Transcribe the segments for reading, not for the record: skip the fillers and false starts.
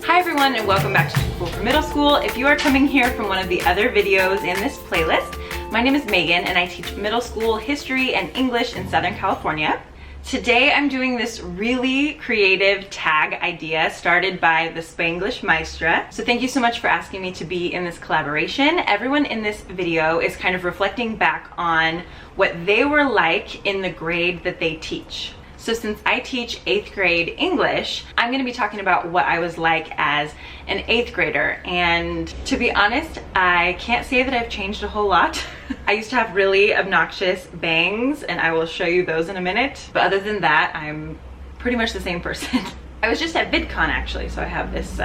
Hi everyone, and welcome back to School for Middle School. If you are coming here from one of the other videos in this playlist, my name is Megan and I teach middle school history and English in Southern California. Today I'm doing this really creative tag idea started by the Spanglish Maestra. So thank you so much for asking me to be in this collaboration. Everyone in this video is kind of reflecting back on what they were like in the grade that they teach. So since I teach 8th grade English, I'm going to be talking about what I was like as an 8th grader. And to be honest, I can't say that I've changed a whole lot. I used to have really obnoxious bangs, and I will show you those in a minute. But other than that, I'm pretty much the same person. I was just at VidCon actually, so I have this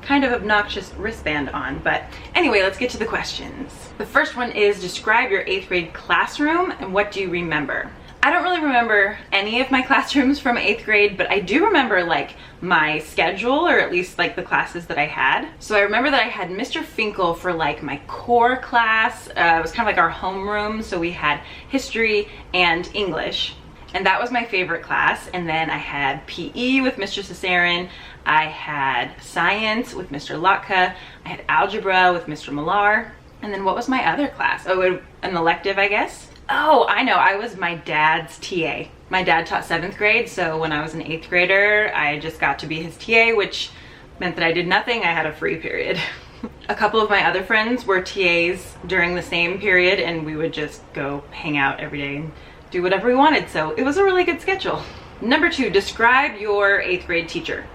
kind of obnoxious wristband on. But anyway, let's get to the questions. The first one is, describe your 8th grade classroom and what do you remember? I don't really remember any of my classrooms from 8th grade, but I do remember like my schedule, or at least like the classes that I had. So I remember that I had Mr. Finkel for like my core class. It was kind of like our homeroom. So we had history and English, and that was my favorite class. And then I had PE with Mr. Cesarin. I had science with Mr. Lotka. I had algebra with Mr. Millar. And then what was my other class? Oh, an elective, I guess. Oh, I know, I was my dad's TA. My dad taught 7th grade, so when I was an 8th grader, I just got to be his TA, which meant that I did nothing. I had a free period. A couple of my other friends were TAs during the same period, and we would just go hang out every day and do whatever we wanted, so it was a really good schedule. Number 2, describe your 8th grade teacher.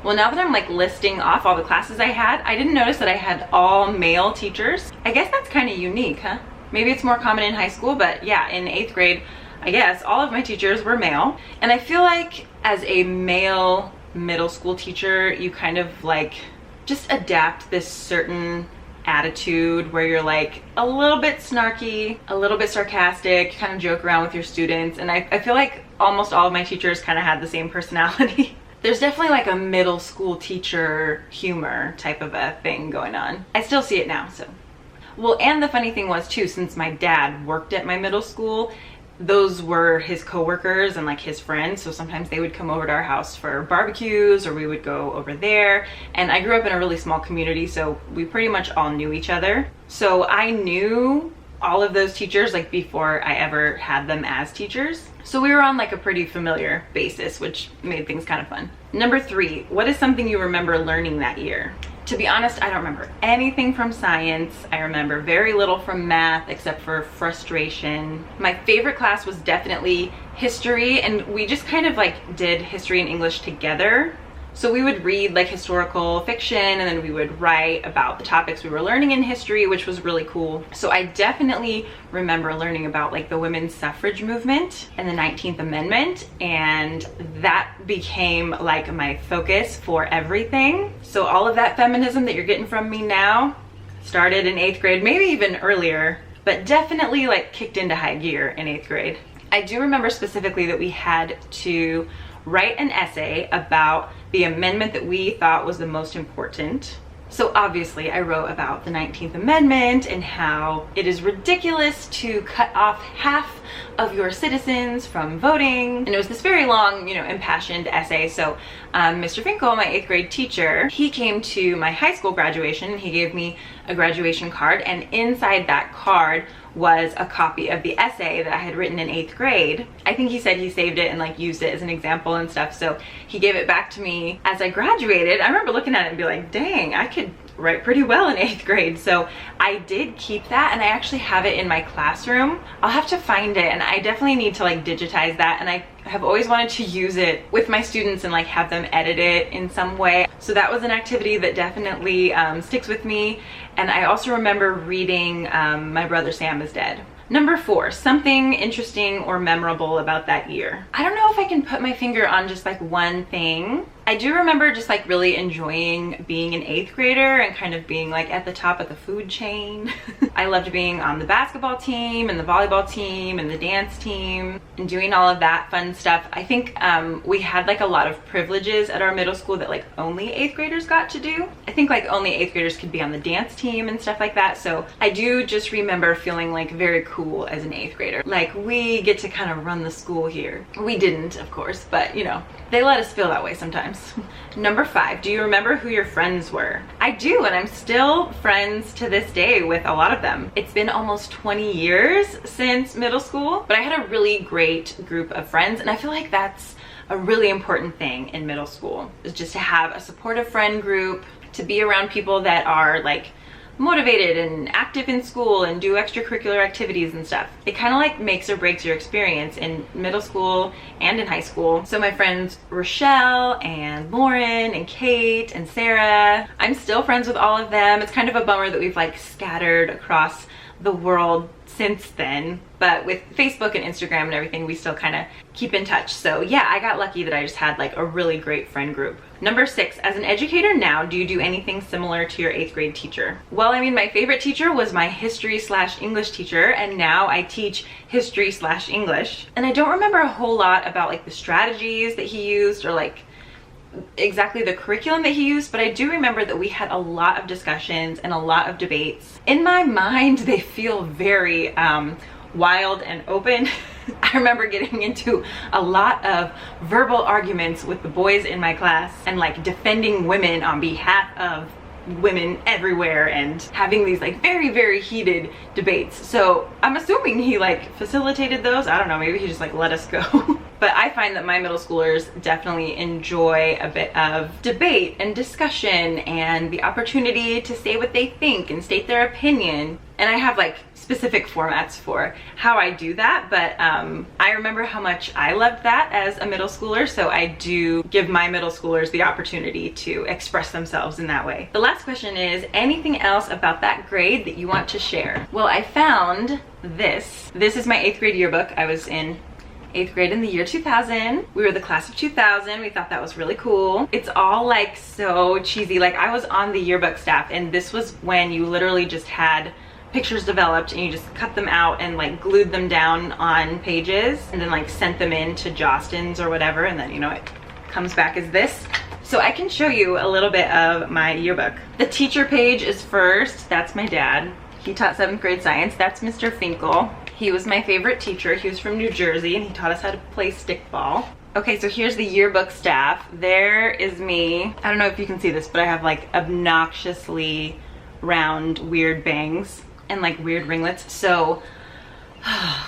Well, now that I'm like listing off all the classes I had, I didn't notice that I had all male teachers. I guess that's kind of unique, huh? Maybe it's more common in high school, but yeah, in 8th grade, I guess all of my teachers were male. And I feel like as a male middle school teacher, you kind of like just adapt this certain attitude where you're like a little bit snarky, a little bit sarcastic, kind of joke around with your students. And I feel like almost all of my teachers kind of had the same personality. There's definitely like a middle school teacher humor type of a thing going on. I still see it now, so. Well, and the funny thing was too, since my dad worked at my middle school, those were his coworkers and like his friends. So sometimes they would come over to our house for barbecues, or we would go over there. And I grew up in a really small community, so we pretty much all knew each other. So I knew all of those teachers like before I ever had them as teachers. So we were on like a pretty familiar basis, which made things kind of fun. Number 3, what is something you remember learning that year? To be honest, I don't remember anything from science. I remember very little from math except for frustration. My favorite class was definitely history, and we just kind of like did history and English together. So we would read like historical fiction, and then we would write about the topics we were learning in history, which was really cool. So I definitely remember learning about like the women's suffrage movement and the 19th Amendment, and that became like my focus for everything. So all of that feminism that you're getting from me now started in 8th grade, maybe even earlier, but definitely like kicked into high gear in 8th grade. I do remember specifically that we had to write an essay about the amendment that we thought was the most important. So obviously I wrote about the 19th Amendment and how it is ridiculous to cut off half of your citizens from voting. And it was this very long, impassioned essay. So Mr. Finkel, my 8th grade teacher, he came to my high school graduation and he gave me a graduation card, and inside that card was a copy of the essay that I had written in 8th grade. I think he said he saved it and like used it as an example and stuff. So he gave it back to me as I graduated. I remember looking at it and be like, dang, I could write pretty well in 8th grade. So I did keep that, and I actually have it in my classroom. I'll have to find it, and I definitely need to like digitize that, and I have always wanted to use it with my students and like have them edit it in some way. So that was an activity that definitely sticks with me. And I also remember reading My Brother Sam is Dead. Number 4, something interesting or memorable about that year. I don't know if I can put my finger on just like one thing, I do remember just like really enjoying being an 8th grader and kind of being like at the top of the food chain. I loved being on the basketball team and the volleyball team and the dance team and doing all of that fun stuff. I think we had like a lot of privileges at our middle school that like only 8th graders got to do. I think like only 8th graders could be on the dance team and stuff like that. So I do just remember feeling like very cool as an 8th grader. Like, we get to kind of run the school here. We didn't, of course, but you know, they let us feel that way sometimes. Number 5, do you remember who your friends were? I do, and I'm still friends to this day with a lot of them. It's been almost 20 years since middle school, but I had a really great group of friends, and I feel like that's a really important thing in middle school, is just to have a supportive friend group, to be around people that are like motivated and active in school and do extracurricular activities and stuff. It kind of like makes or breaks your experience in middle school and in high school. So my friends Rochelle and Lauren and Kate and Sarah, I'm still friends with all of them. It's kind of a bummer that we've like scattered across the world since then, but with Facebook and Instagram and everything, we still kind of keep in touch. So yeah, I got lucky that I just had like a really great friend group. Number 6, as an educator now, do you do anything similar to your 8th grade teacher? Well, I mean, my favorite teacher was my history/English teacher, and now I teach history/English. And I don't remember a whole lot about like the strategies that he used or like exactly the curriculum that he used, but I do remember that we had a lot of discussions and a lot of debates. In my mind, they feel very wild and open. I remember getting into a lot of verbal arguments with the boys in my class and like defending women on behalf of women everywhere and having these like very, very heated debates. So I'm assuming he like facilitated those. I don't know, maybe he just like let us go. But I find that my middle schoolers definitely enjoy a bit of debate and discussion and the opportunity to say what they think and state their opinion. And I have like specific formats for how I do that, but I remember how much I loved that as a middle schooler, so I do give my middle schoolers the opportunity to express themselves in that way. The last question is, anything else about that grade that you want to share? Well, I found this. This is my 8th grade yearbook. I was in 8th grade in the year 2000. We were the class of 2000. We thought that was really cool. It's all like so cheesy. Like, I was on the yearbook staff, and this was when you literally just had pictures developed and you just cut them out and like glued them down on pages and then like sent them in to Jostens or whatever, and then, you know, it comes back as this. So I can show you a little bit of my yearbook. The teacher page is first. That's my dad. He taught 7th grade science. That's Mr. Finkel. He was my favorite teacher. He was from New Jersey and he taught us how to play stickball. Okay, so here's the yearbook staff. There is me. I don't know if you can see this, but I have like obnoxiously round weird bangs and like weird ringlets. So I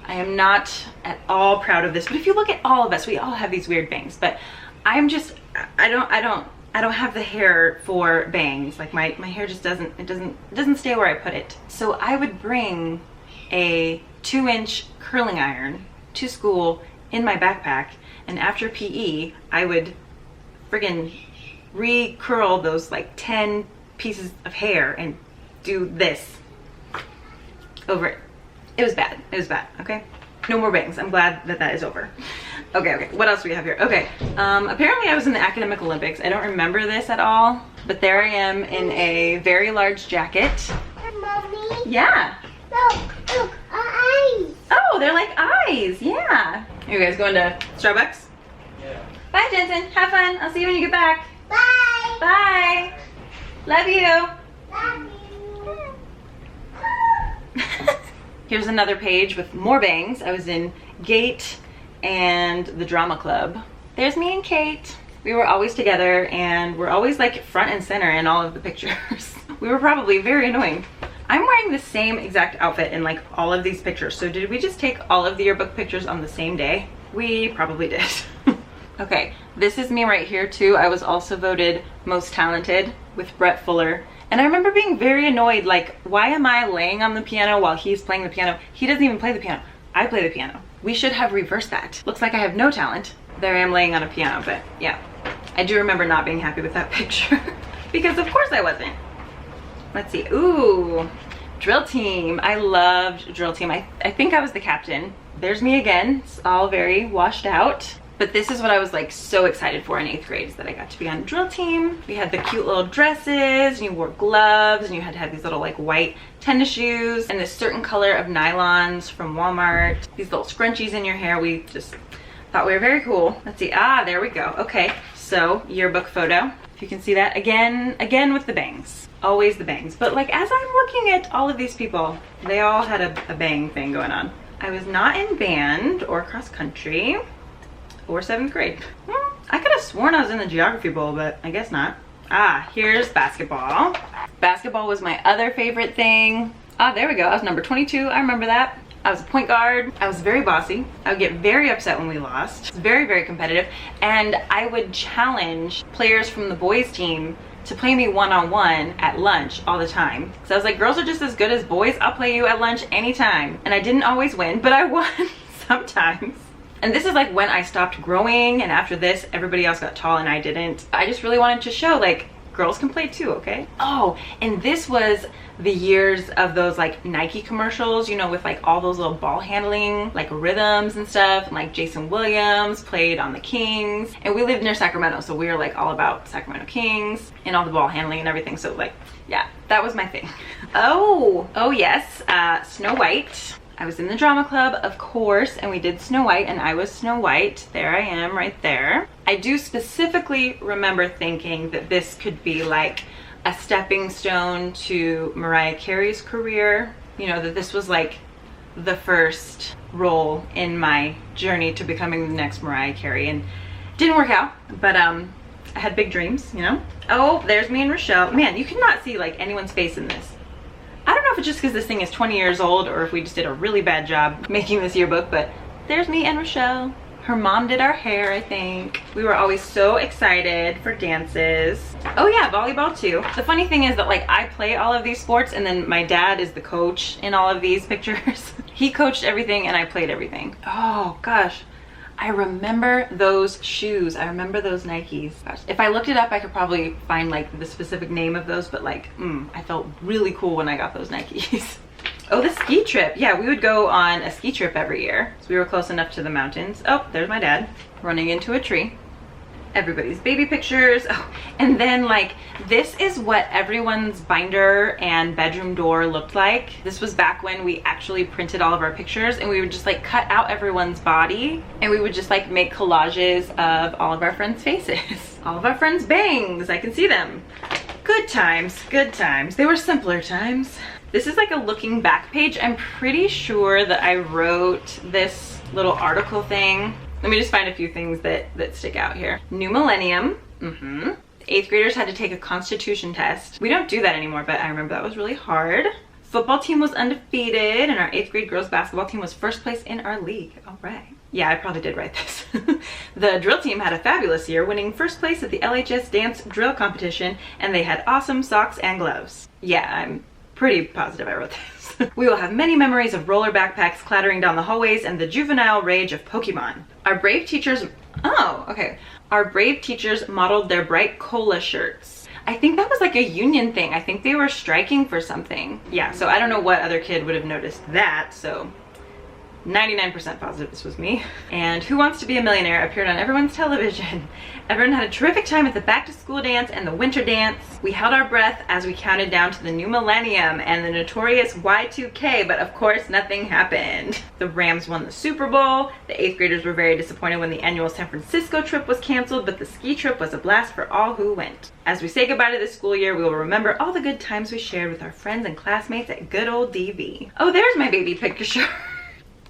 am not at all proud of this, but if you look at all of us, we all have these weird bangs, but I'm just, I don't have the hair for bangs. Like my hair just doesn't stay where I put it. So I would bring a 2-inch curling iron to school in my backpack, and after PE, I would friggin' re-curl those like 10 pieces of hair and do this over it. It was bad. It was bad. Okay, no more bangs. I'm glad that that is over. Okay, what else do we have here? Okay, apparently I was in the academic Olympics. I don't remember this at all, but there I am in a very large jacket. Mommy? Yeah. Look, eyes. Oh, they're like eyes. Yeah. You guys going to Starbucks? Yeah. Bye, Jensen. Have fun. I'll see you when you get back. Bye. Bye. Love you. Love you. Here's another page with more bangs. I was in Gate and the drama club. There's me and Kate. We were always together and we're always like front and center in all of the pictures. We were probably very annoying. I'm wearing the same exact outfit in like all of these pictures. So did we just take all of the yearbook pictures on the same day? We probably did. Okay, this is me right here too. I was also voted most talented with Brett Fuller. And I remember being very annoyed, like, why am I laying on the piano while he's playing the piano? He doesn't even play the piano. I play the piano. We should have reversed that. Looks like I have no talent. There I am laying on a piano, but yeah. I do remember not being happy with that picture because of course I wasn't. Let's see, ooh, drill team. I loved drill team. I think I was the captain. There's me again. It's all very washed out. But this is what I was like so excited for in 8th grade, is that I got to be on drill team. We had the cute little dresses, and you wore gloves, and you had to have these little like white tennis shoes and this certain color of nylons from Walmart. These little scrunchies in your hair. We just thought we were very cool. Let's see, there we go. Okay, so yearbook photo. If you can see that, again with the bangs. Always the bangs. But like as I'm looking at all of these people, they all had a bang thing going on. I was not in band or cross country or 7th grade. I could have sworn I was in the geography bowl, but I guess not. Here's basketball. Basketball was my other favorite thing. There we go. I was number 22. I remember that. I was a point guard. I was very bossy. I would get very upset when we lost. It's very, very competitive. And I would challenge players from the boys team to play me one-on-one at lunch all the time. So I was like, girls are just as good as boys. I'll play you at lunch anytime. And I didn't always win, but I won sometimes. And this is like when I stopped growing, and after this, everybody else got tall and I didn't. I just really wanted to show like, girls can play too, okay? Oh, and this was the years of those like Nike commercials, you know, with like all those little ball handling, like rhythms and stuff. And, like Jason Williams played on the Kings. And we lived near Sacramento, so we were like all about Sacramento Kings and all the ball handling and everything. So like, yeah, that was my thing. Oh yes, Snow White. I was in the drama club, of course, and we did Snow White, and I was Snow White. There I am right there. I do specifically remember thinking that this could be like a stepping stone to Mariah Carey's career. You know, that this was like the first role in my journey to becoming the next Mariah Carey, and didn't work out, but I had big dreams, you know? Oh, there's me and Rochelle. Man, you cannot see like anyone's face in this. I don't know if it's just because this thing is 20 years old or if we just did a really bad job making this yearbook, but there's me and Rochelle. Her mom did our hair, I think. We were always so excited for dances. Oh yeah, volleyball too. The funny thing is that like I play all of these sports, and then my dad is the coach in all of these pictures. He coached everything and I played everything. Oh gosh. I remember those shoes. I remember those Nikes. Gosh, if I looked it up, I could probably find like the specific name of those, but like, I felt really cool when I got those Nikes. Oh, the ski trip. Yeah, we would go on a ski trip every year. So we were close enough to the mountains. Oh, there's my dad running into a tree. Everybody's baby pictures. Oh, and then like, this is what everyone's binder and bedroom door looked like. This was back when we actually printed all of our pictures, and we would just like cut out everyone's body, and we would just like make collages of all of our friends' faces. All of our friends' bangs, I can see them. Good times, good times. They were simpler times. This is like a looking back page. I'm pretty sure that I wrote this little article thing. Let me just find a few things that stick out here. New millennium. 8th graders had to take a constitution test. We don't do that anymore, but I remember that was really hard. Football team was undefeated, and our 8th grade girls basketball team was first place in our league. All right. Yeah, I probably did write this. The drill team had a fabulous year, winning first place at the LHS dance drill competition, and they had awesome socks and gloves. Yeah, I'm pretty positive I wrote this. We will have many memories of roller backpacks clattering down the hallways and the juvenile rage of Pokemon. Our brave teachers, Our brave teachers modeled their bright cola shirts. I think that was like a union thing. I think they were striking for something. Yeah, so I don't know what other kid would have noticed that, so 99% positive this was me. And Who Wants to Be a Millionaire appeared on everyone's television. Everyone had a terrific time at the back to school dance and the winter dance. We held our breath as we counted down to the new millennium and the notorious Y2K, but of course nothing happened. The Rams won the Super Bowl. The 8th graders were very disappointed when the annual San Francisco trip was canceled, but the ski trip was a blast for all who went. As we say goodbye to this school year, we will remember all the good times we shared with our friends and classmates at good old DV. Oh, there's my baby picture.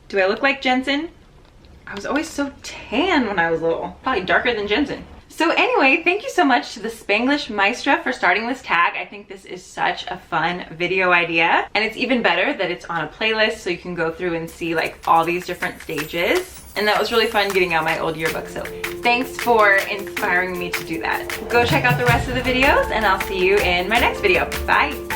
Do I look like Jensen? I was always so tan when I was little. Probably darker than Jensen. So anyway, thank you so much to the Spanglish Maestra for starting this tag. I think this is such a fun video idea. And it's even better that it's on a playlist, so you can go through and see like all these different stages. And that was really fun getting out my old yearbook. So thanks for inspiring me to do that. Go check out the rest of the videos, and I'll see you in my next video. Bye.